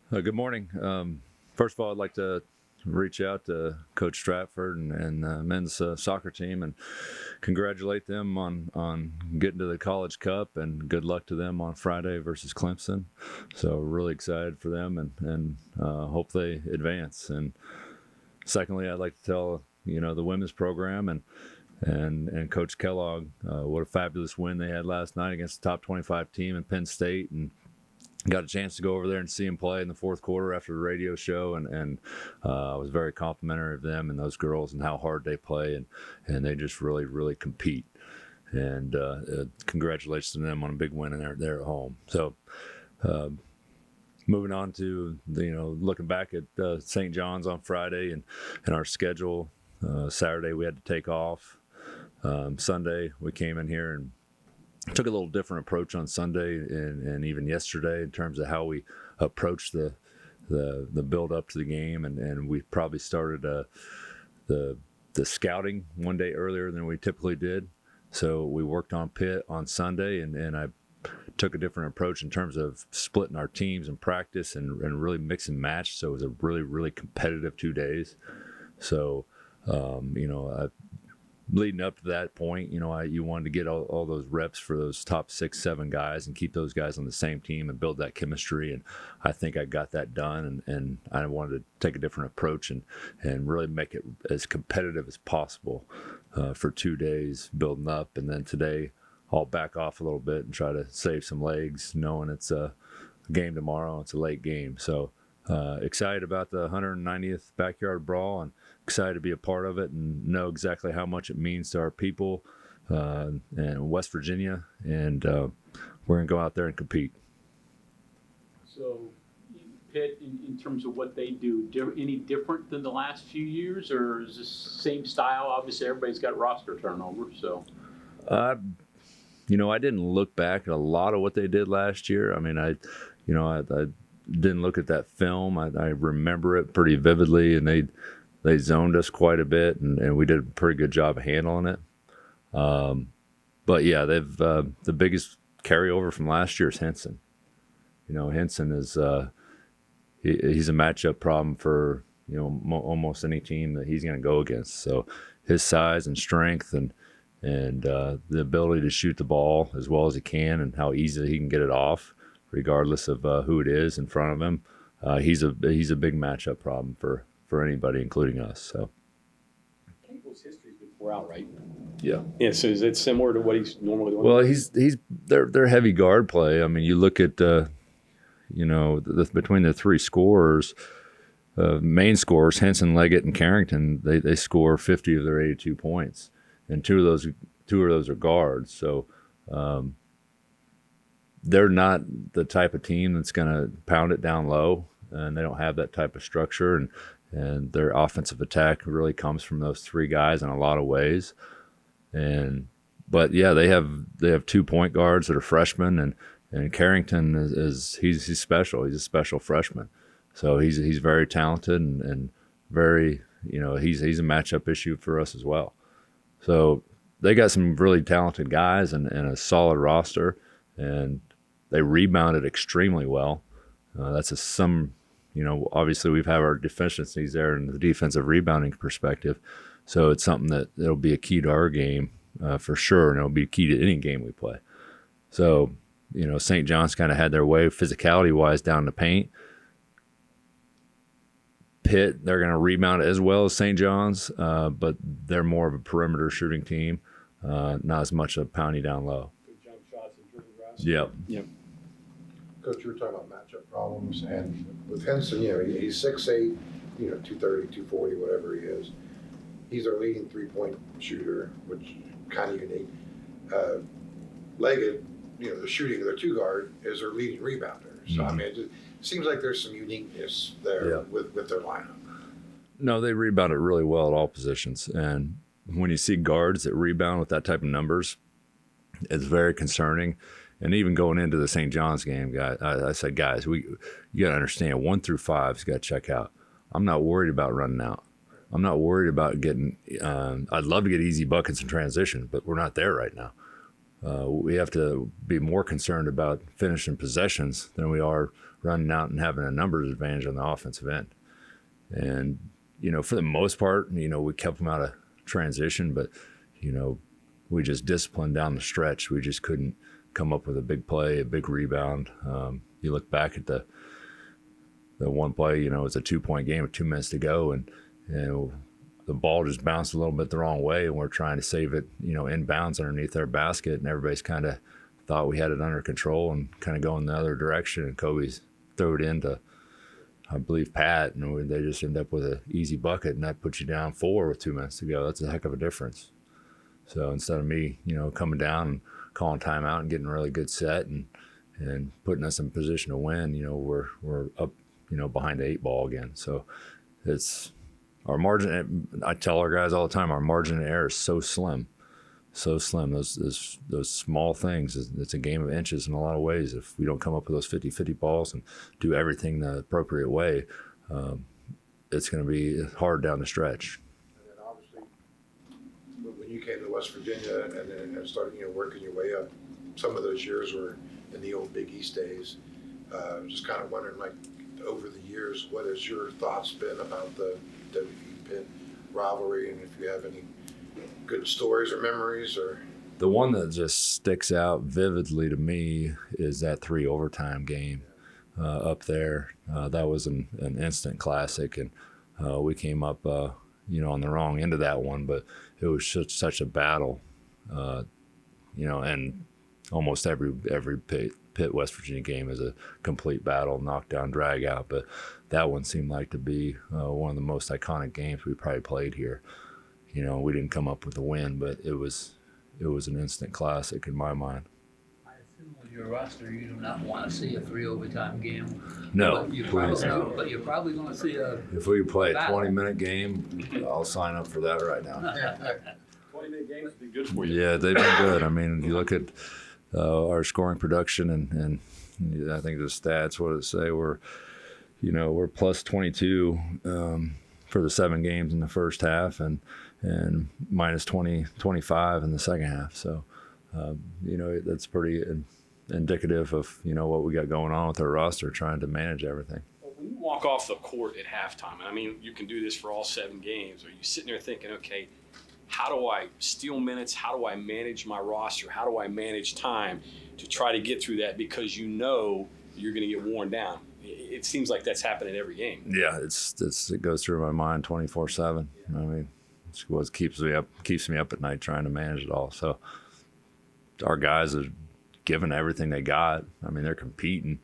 Good morning. First of all, I'd like to reach out to Coach Stratford and men's soccer team and congratulate them on getting to the College Cup, and good luck to them on Friday versus Clemson. So really excited for them, and hope they advance. And secondly, I'd like to tell the women's program and Coach Kellogg what a fabulous win they had last night against the top 25 team in Penn State, and got a chance to go over there and see him play in the fourth quarter after the radio show, and I was very complimentary of them and those girls and how hard they play, and they just really compete. And congratulations to them on a big win, and they're at home. So moving on to looking back at St. John's on Friday and our schedule. Saturday we had to take off. Sunday we came in here and took a little different approach on Sunday and even yesterday in terms of how we approached the build up to the game, and we probably started the scouting one day earlier than we typically did. So we worked on Pitt on Sunday, and I took a different approach in terms of splitting our teams in practice and really mix and match. So it was a really competitive 2 days. So leading up to that point, you wanted to get all those reps for those top 6, 7 guys and keep those guys on the same team and build that chemistry. And I think I got that done. And I wanted to take a different approach and really make it as competitive as possible for 2 days building up. And then today, I'll back off a little bit and try to save some legs, knowing it's a game tomorrow. It's a late game. So excited about the 190th Backyard Brawl, and excited to be a part of it and know exactly how much it means to our people in West Virginia. And we're going to go out there and compete. So Pitt, in terms of what they do, any different than the last few years, or is this same style? Obviously, everybody's got roster turnover. So I didn't look back at a lot of what they did last year. I mean, I didn't look at that film. I remember it pretty vividly, and they zoned us quite a bit, and we did a pretty good job of handling it. But yeah, they've the biggest carryover from last year is Henson. Henson is he's a matchup problem for almost any team that he's going to go against. So his size and strength and the ability to shoot the ball as well as he can, and how easily he can get it off, regardless of who it is in front of him. He's a big matchup problem for anybody, including us. So Cable's history's been 4 out, right? yeah. Yeah. So is it similar to what he's normally doing? Well, they're heavy guard play. I mean, you look at between the 3 scorers, main scorers, Henson, Leggett, and Carrington, they score 50 of their 82 points, and two of those are guards. So they're not the type of team that's going to pound it down low, and they don't have that type of structure, and their offensive attack really comes from those 3 guys in a lot of ways. But yeah, they have 2 point guards that are freshmen, and Carrington he's special. He's a special freshman, so he's very talented and very he's a matchup issue for us as well. So they got some really talented guys and a solid roster, and they rebounded extremely well. That's obviously we've had our deficiencies there in the defensive rebounding perspective. So it's something that'll be a key to our game for sure, and it'll be key to any game we play. So, St. John's kind of had their way physicality-wise down the paint. Pitt, they're going to rebound as well as St. John's, but they're more of a perimeter shooting team, not as much of pounding down low. Good jump shots and dribble drives. Yep. Coach, you were talking about matchup problems, and with Henson, he's 6'8", 230, 240, whatever he is. He's our leading 3-point shooter, which is kind of unique. Leggett, the shooting of their 2 guard is their leading rebounder. So, I mean, it seems like there's some uniqueness there with their lineup. No, they rebounded really well at all positions. And when you see guards that rebound with that type of numbers, it's very concerning. And even going into the St. John's game, guys, I said, guys, you got to understand 1 through 5's got to check out. I'm not worried about running out. I'm not worried about getting I'd love to get easy buckets in transition, but we're not there right now. we have to be more concerned about finishing possessions than we are running out and having a numbers advantage on the offensive end. And, for the most part, we kept them out of transition, but, we just disciplined down the stretch. We just couldn't come up with a big play, a big rebound. You look back at the one play, it's a 2-point game with 2 minutes to go, and the ball just bounced a little bit the wrong way, and we're trying to save it, inbounds underneath their basket, and everybody's kind of thought we had it under control and kind of going the other direction, and Kobe's threw it into, I believe, Pat, and they just end up with an easy bucket, and that puts you down 4 with 2 minutes to go. That's a heck of a difference. So instead of me, coming down and calling timeout and getting a really good set and putting us in position to win, we're up, behind the 8 ball again. So it's our margin. I tell our guys all the time, our margin of error is so slim. Those small things, it's a game of inches in a lot of ways. If we don't come up with those 50-50 balls and do everything the appropriate way, it's going to be hard down the stretch. And then obviously, when you came to West Virginia and then started, working your way up, some of those years were in the old Big East days. Just kind of wondering, like, over the years, what has your thoughts been about the WV Pitt rivalry, and if you have any good stories or memories? Or the one that just sticks out vividly to me is that 3 overtime game up there. That was an instant classic, and we came up on the wrong end of that one, but it was such a battle, and almost every Pitt West Virginia game is a complete battle, knockdown, drag out, but that one seemed like to be one of the most iconic games we probably played here. We didn't come up with a win, but it was an instant classic in my mind. I assume with your roster, you do not want to see a 3 overtime game. No, but please. But you're probably going to see a. If we play a battle. 20-minute game, I'll sign up for that right now. 20-minute games would be good for you. Yeah, they've been good. I mean, you look at our scoring production, and I think the stats, what does it say? We're plus 22 for the 7 games in the first half, and minus 25 in the second half. So, that's pretty indicative of, what we got going on with our roster, trying to manage everything. When you walk off the court at halftime, I mean, you can do this for all 7 games, are you sitting there thinking, okay, how do I steal minutes? How do I manage my roster? How do I manage time to try to get through that? Because you're going to get worn down. It seems like that's happening every game. Yeah, it goes through my mind 24/7. I mean, it's what keeps me up at night trying to manage it all. So our guys are giving everything they got. I mean, they're competing.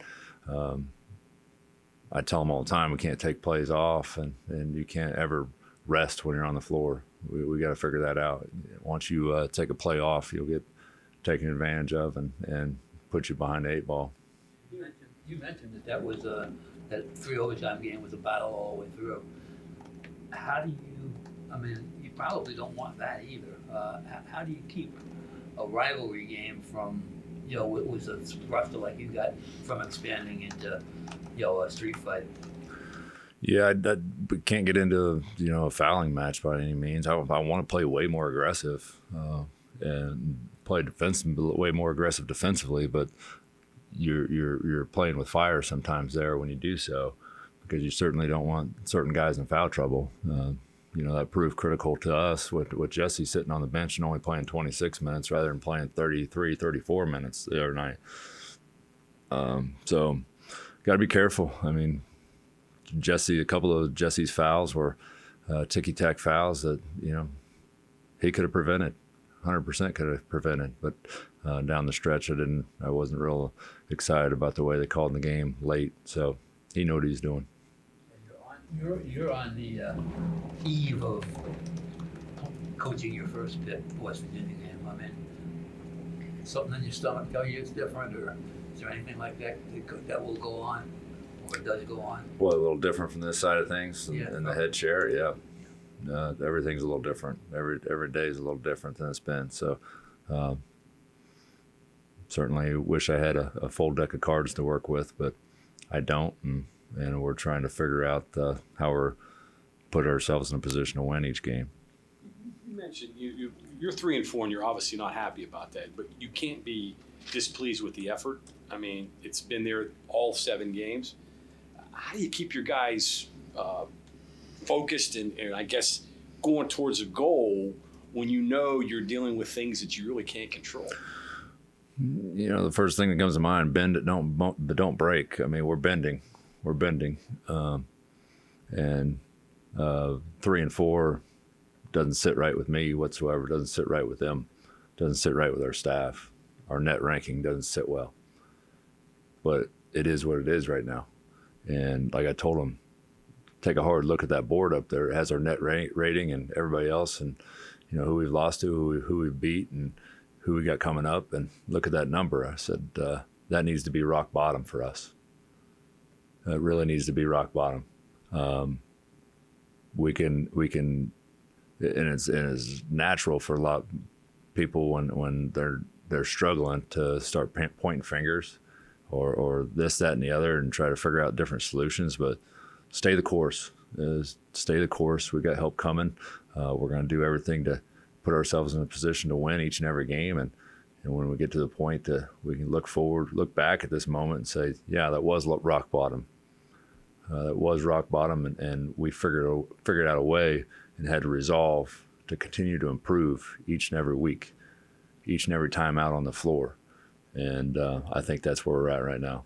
I tell them all the time, we can't take plays off, and you can't ever rest when you're on the floor. We got to figure that out. Once you take a play off, you'll get taken advantage of and put you behind the 8 ball. You mentioned that was that 3 overtime game was a battle all the way through. How do you? I mean, you probably don't want that either. How do you keep a rivalry game from, with a roster like you got, from expanding into, a street fight? Yeah, we can't get into a fouling match by any means. I want to play way more aggressive and play way more aggressive defensively, but you're playing with fire sometimes there when you do so, because you certainly don't want certain guys in foul trouble. That proved critical to us with Jesse sitting on the bench and only playing 26 minutes rather than playing 33, 34 minutes the other night. So got to be careful. I mean, a couple of Jesse's fouls were ticky-tack fouls that, he could have prevented. 100% could have prevented, but down the stretch, I wasn't real excited about the way they called in the game late. So he knew what he's doing. You're on the eve of coaching your first Pitt West Virginia game. I mean, something in your stomach tell you it's different, or is there anything like that that will go on, or does go on? Well, a little different from this side of things, Yeah. in the head chair, yeah. Everything's a little different. Every day is a little different than it's been. So certainly wish I had a full deck of cards to work with, but I don't, and we're trying to figure out how we're put ourselves in a position to win each game. You mentioned you're 3-4 and you're obviously not happy about that, but you can't be displeased with the effort. I mean, it's been there all 7 games. How do you keep your guys focused and I guess going towards a goal when you know you're dealing with things that you really can't control? You know, the first thing that comes to mind: bend it, but don't break. I mean, we're bending, and 3-4 doesn't sit right with me whatsoever. Doesn't sit right with them. Doesn't sit right with our staff. Our net ranking doesn't sit well. But it is what it is right now. And like I told them, take a hard look at that board up there. It has our net rating and everybody else, and you know who we've lost to, who we've beat, and who we got coming up. And look at that number. I said that needs to be rock bottom for us. It really needs to be rock bottom. We can, and it's natural for a lot of people when they're struggling to start pointing fingers, or this, that, and the other, and try to figure out different solutions. But stay the course. Stay the course. We got help coming. We're going to do everything to put ourselves in a position to win each and every game. And when we get to the point that we can look back at this moment and say, yeah, that was rock bottom. That was rock bottom, and we figured out a way and had to resolve to continue to improve each and every week, each and every time out on the floor. And I think that's where we're at right now.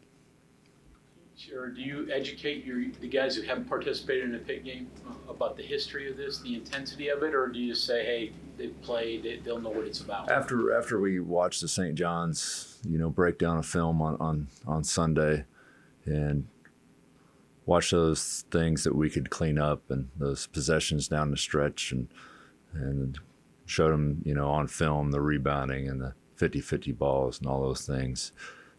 Sure. Do you educate the guys who haven't participated in a Pitt game about the history of this, the intensity of it, or do you just say, hey, they've played, they'll know what it's about? After we watched the St. John's, breakdown of film on Sunday, and watch those things that we could clean up and those possessions down the stretch, and showed them, on film, the rebounding and the 50-50 balls and all those things.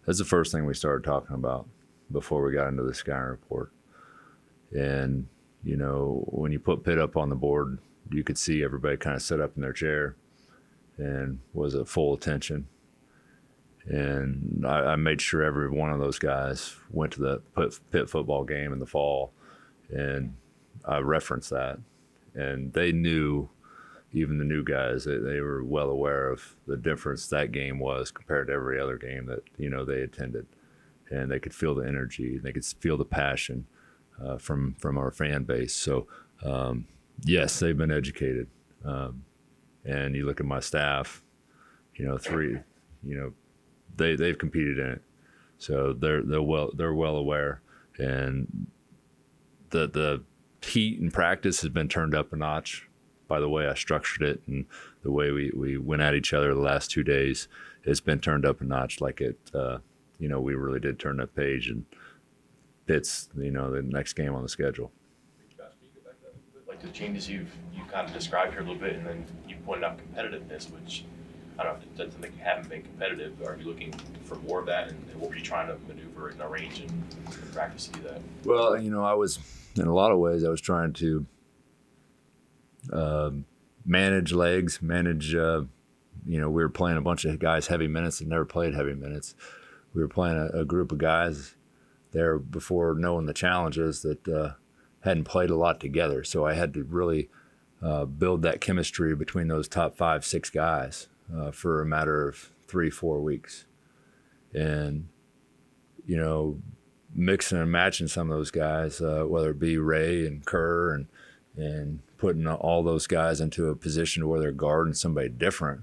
That's the first thing we started talking about before we got into the scouting report. And, when you put Pitt up on the board, you could see everybody kind of sit up in their chair and was at full attention. And I made sure every one of those guys went to the Pitt football game in the fall, and I referenced that. And they knew, even the new guys, they were well aware of the difference that game was compared to every other game that, they attended. And they could feel the energy, they could feel the passion from our fan base. So, yes, they've been educated. And you look at my staff, they've competed in it, so they're well aware. And the heat in practice has been turned up a notch by the way I structured it, and the way we went at each other the last 2 days. It's been turned up a notch. Like we really did turn that page, and Pitt's the next game on the schedule. Like the changes you've kind of described here a little bit, and then you pointed out competitiveness, which I don't know, it doesn't think you haven't been competitive. Are you looking for more of that, and what were you trying to maneuver and arrange in practice to do that? Well, I was, in a lot of ways, I was trying to manage legs, we were playing a bunch of guys heavy minutes that never played heavy minutes. We were playing a group of guys there before knowing the challenges that hadn't played a lot together. So I had to really build that chemistry between those top 5-6 guys for a matter of 3-4 weeks. And, mixing and matching some of those guys, whether it be Ray and Kerr, and putting all those guys into a position where they're guarding somebody different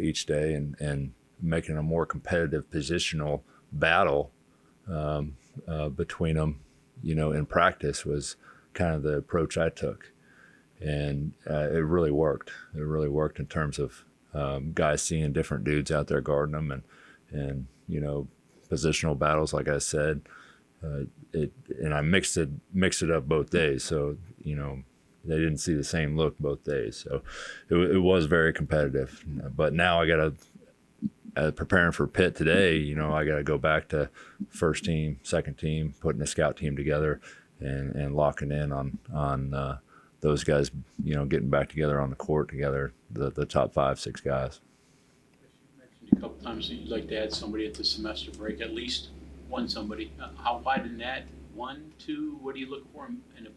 each day, and making a more competitive positional battle between them, in practice, was kind of the approach I took. And it really worked. It really worked in terms of guys seeing different dudes out there guarding them, and positional battles, like I said. And I mixed it up both days, so they didn't see the same look both days. So it was very competitive. But now I got to, preparing for Pitt today, I got to go back to first team, second team, putting a scout team together, and locking in on those guys, getting back together on the court together, the top 5-6 guys. You mentioned a couple times that you'd like to add somebody at the semester break, at least one somebody. How wide in that? 1, 2? What do you look for in a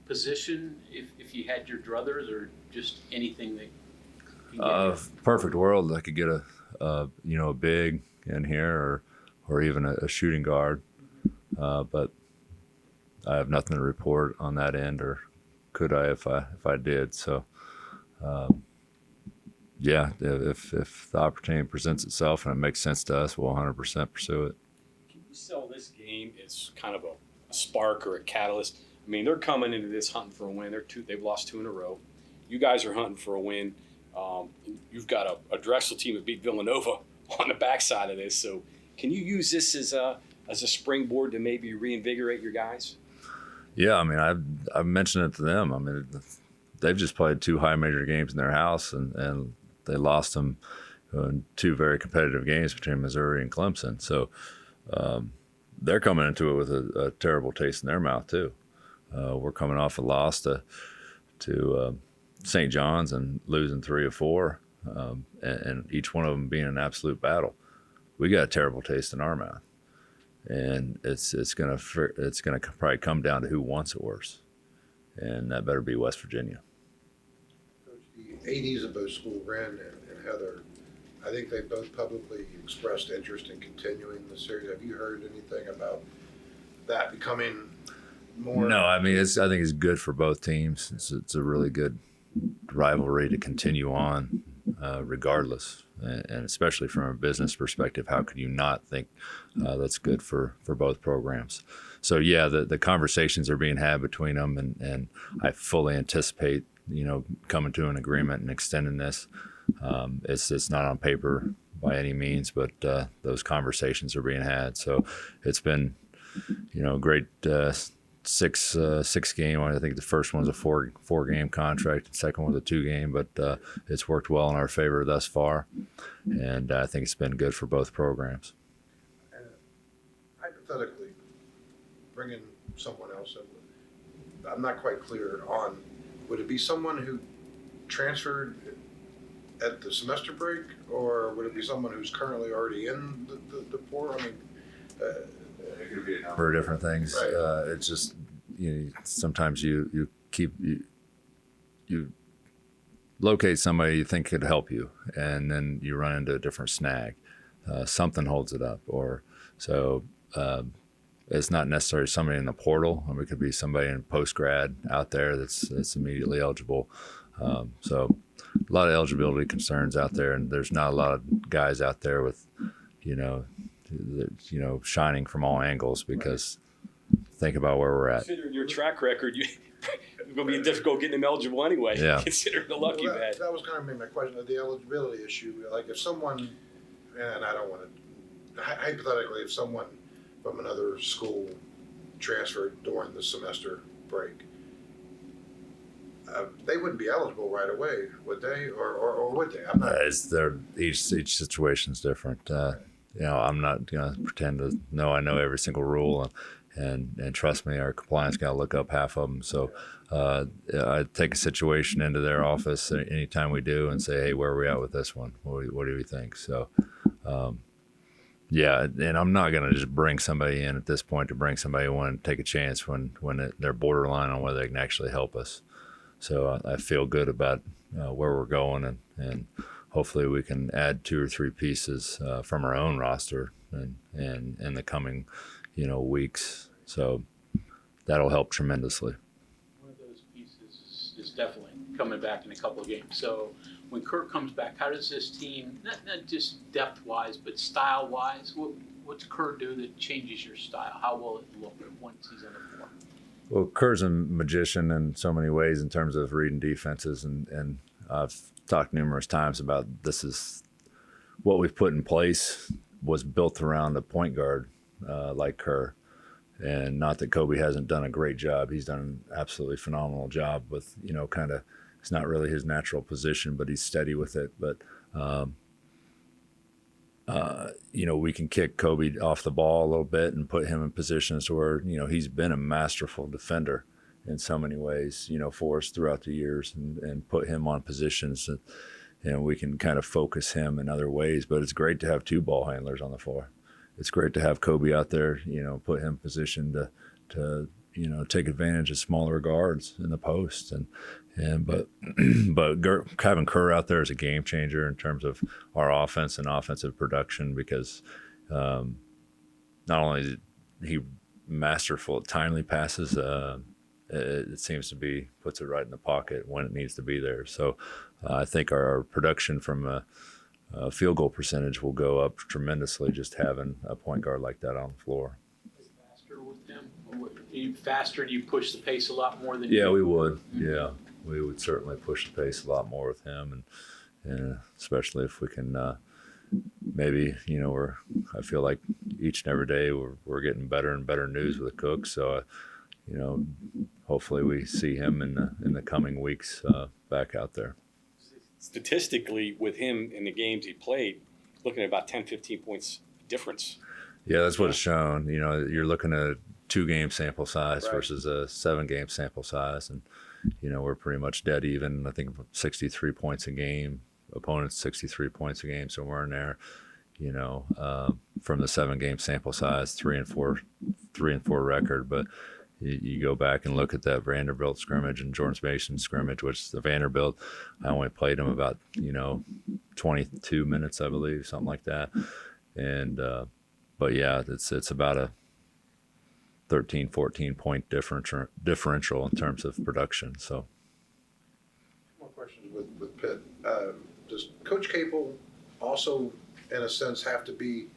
position if you had your druthers, or just anything that can get here? Perfect world, I could get a big in here or even a shooting guard, but I have nothing to report on that end, or could I if I did. So, yeah, if the opportunity presents itself and it makes sense to us, we'll 100% pursue it. Can you sell this game as kind of a spark or a catalyst? I mean, they're coming into this hunting for a win. They've lost 2 in a row. You guys are hunting for a win. You've got a Drexel team that beat Villanova on the backside of this. So can you use this as a springboard to maybe reinvigorate your guys? Yeah, I mean, I've mentioned it to them. I mean, they've just played 2 high major games in their house, and they lost them in 2 very competitive games between Missouri and Clemson. So they're coming into it with a terrible taste in their mouth too. We're coming off a loss to St. John's and losing 3 of 4, and each one of them being an absolute battle. We got a terrible taste in our mouth, and it's gonna probably come down to who wants it worse, and that better be West Virginia. The ADs of both school, Ren and Heather, I think they both publicly expressed interest in continuing the series. Have you heard anything about that becoming more? No, I mean, I think it's good for both teams. It's a really good rivalry to continue on, regardless, and especially from a business perspective. How could you not think that's good for both programs? So yeah, the conversations are being had between them, and I fully anticipate coming to an agreement and extending this. It's not on paper by any means, but those conversations are being had. So it's been great. 6 game. I think the first one's a 4 game contract. The second one's a 2 game, but it's worked well in our favor thus far, and I think it's been good for both programs. Hypothetically, bringing someone else in, I'm not quite clear on, would it be someone who transferred at the semester break, or would it be someone who's currently already in the port? I mean, It could be a number of different things. Right. It's just sometimes you locate somebody you think could help you, and then you run into a different snag. Something holds it up, or so. It's not necessarily somebody in the portal. I mean, it could be somebody in post grad out there that's immediately eligible. So a lot of eligibility concerns out there, and there's not a lot of guys out there with shining from all angles, because think about where we're at. Considering your track record, it's going to be difficult getting them eligible anyway. Yeah. Considering the luck you've had. That was kind of my question, the eligibility issue. Like if someone, and I don't want to, hypothetically, if someone from another school transferred during the semester break, they wouldn't be eligible right away, would they? Or would they? I'm not. Each situation's different. I'm not going to pretend to know I know every single rule, and trust me, our compliance got to look up half of them. So I take a situation into their office anytime we do and say, hey, where are we at with this one? What do we think? So, yeah, and I'm not going to just bring somebody in at this point to bring somebody who want to take a chance when they're borderline on whether they can actually help us. So I feel good about where we're going, and hopefully we can add 2 or 3 pieces from our own roster and in the coming weeks. So that'll help tremendously. One of those pieces is definitely coming back in a couple of games. So when Kurt comes back, how does this team, not just depth-wise, but style-wise, what's Kurt do that changes your style? How will it look once he's on the floor? Well, Kurt's a magician in so many ways in terms of reading defenses, and I've talked numerous times about this is what we've put in place was built around a point guard like Kerr. And not that Kobe hasn't done a great job. He's done an absolutely phenomenal job with, kind of, it's not really his natural position, but he's steady with it. But, we can kick Kobe off the ball a little bit and put him in positions where, he's been a masterful defender in so many ways, for us throughout the years, and put him on positions that, we can kind of focus him in other ways. But it's great to have 2 ball handlers on the floor. It's great to have Kobe out there, put him positioned to take advantage of smaller guards in the post, but having Kerr out there is a game changer in terms of our offense and offensive production, because not only is he masterful at timely passes, it seems to be puts it right in the pocket when it needs to be there. So I think our production from a field goal percentage will go up tremendously just having a point guard like that on the floor. Faster with him? Faster? Do you push the pace a lot more than? Yeah, you we would. Yeah, we would certainly push the pace a lot more with him, and especially if we can. Maybe I feel like each and every day we're getting better and better news with Cook. So, hopefully we see him in the coming weeks back out there. Statistically, with him in the games he played, looking at about 10, 15 points difference. Yeah, that's what it's shown. You're looking at a 2-game sample size Right. versus a 7-game sample size, and we're pretty much dead even. I think 63 points a game. Opponents 63 points a game, somewhere in there. From the 7-game sample size, 3-4 record. But you go back and look at that Vanderbilt scrimmage and George Mason scrimmage, which the Vanderbilt, I only played him about 22 minutes, I believe, something like that. And but yeah, it's about a 13, 14 point differential in terms of production. So. More questions with Pitt. Does Coach Capel also, in a sense, have to be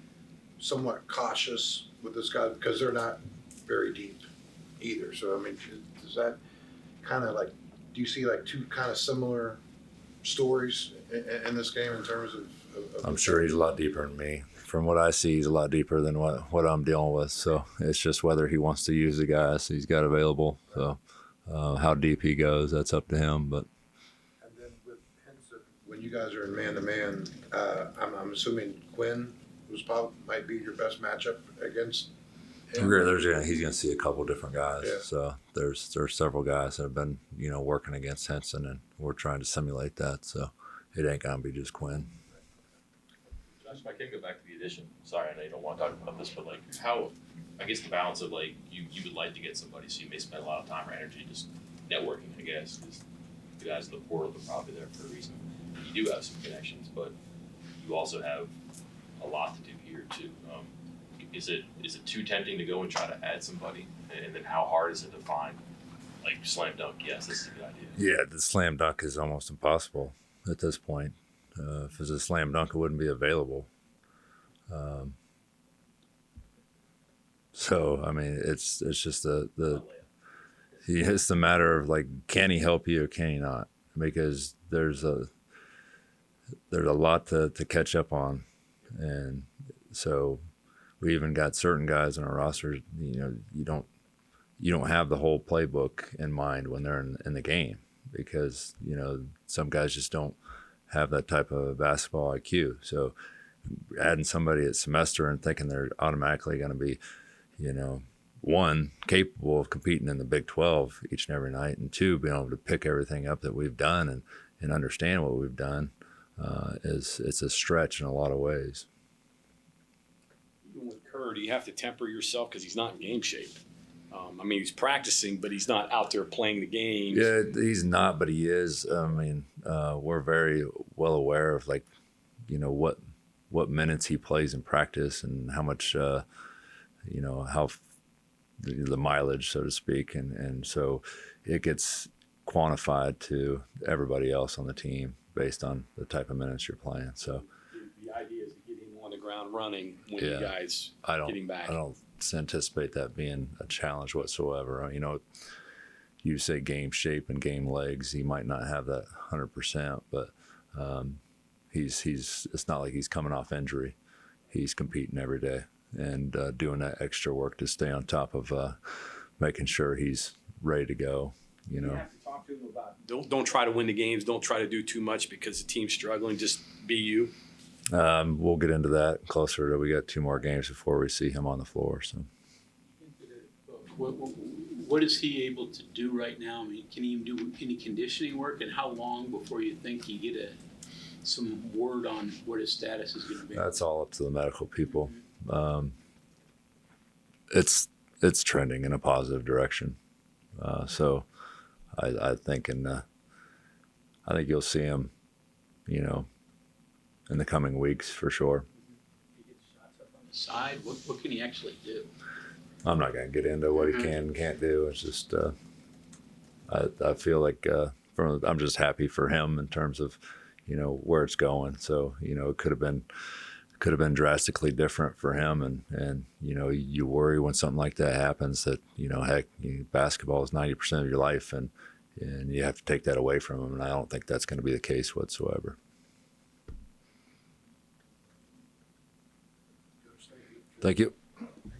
somewhat cautious with this guy because they're not very deep either? So, I mean, does that kind of do you see two kind of similar stories in this game in terms of I'm sure he's a lot deeper than me. From what I see, he's a lot deeper than what I'm dealing with. So it's just whether he wants to use the guys he's got available. So how deep he goes, that's up to him. But when you guys are in man-to-man, I'm assuming Quinn might be your best matchup against him. He's going to see a couple different guys. Yeah. So there's several guys that have been working against Henson, and we're trying to simulate that. So it ain't going to be just Quinn. Josh, if I can go back to the addition. Sorry, I know you don't want to talk about this, but how, I guess the balance of you would like to get somebody, so you may spend a lot of time or energy just networking, I guess, because the guys in the portal are probably there for a reason. You do have some connections, but you also have a lot to do here too. Is it too tempting to go and try to add somebody, and then how hard is it to find slam dunk? Yes, this is a good idea. Yeah, the slam dunk is almost impossible at this point. If it was a slam dunk, it wouldn't be available. So I mean, it's just it's the matter of can he help you or can he not? Because there's a lot to catch up on, and so we even got certain guys on our roster. You don't have the whole playbook in mind when they're in the game, because some guys just don't have that type of basketball IQ. So adding somebody at semester and thinking they're automatically going to be, one, capable of competing in the Big 12 each and every night, and two, being able to pick everything up that we've done and understand what we've done, it's a stretch in a lot of ways. Even with Kerr, you have to temper yourself because he's not in game shape. I mean, he's practicing, but he's not out there playing the games. Yeah, he's not, but he is. I mean, we're very well aware of what minutes he plays in practice and how much, how the mileage, so to speak, and so it gets quantified to everybody else on the team based on the type of minutes you're playing. So the idea is to get him on the ground running when Yeah. you guys get him back. I don't anticipate that being a challenge whatsoever. You say game shape and game legs, he might not have that 100%, but he's it's not like he's coming off injury. He's competing every day and doing that extra work to stay on top of making sure he's ready to go. You have to talk to him about don't try to win the games. Don't try to do too much because the team's struggling. Just be you. We'll get into that closer to we got 2 more games before we see him on the floor. So What is he able to do right now? I mean, can he do any conditioning work, and how long before you think you get some word on what his status is going to be? that's all up to the medical people. It's it's trending in a positive direction. So I think I think you'll see him, you know, in the coming weeks for sure. He gets shots up on the side. What can he actually do? I'm not going to get into what he can and can't do. It's just I feel like I'm just happy for him in terms of, you know, where it's going. So, you know, it could have been drastically different for him, and you know, you worry when something like that happens that, you know, heck, basketball is 90% of your life, and you have to take that away from him, and I don't think that's going to be the case whatsoever. Thank you.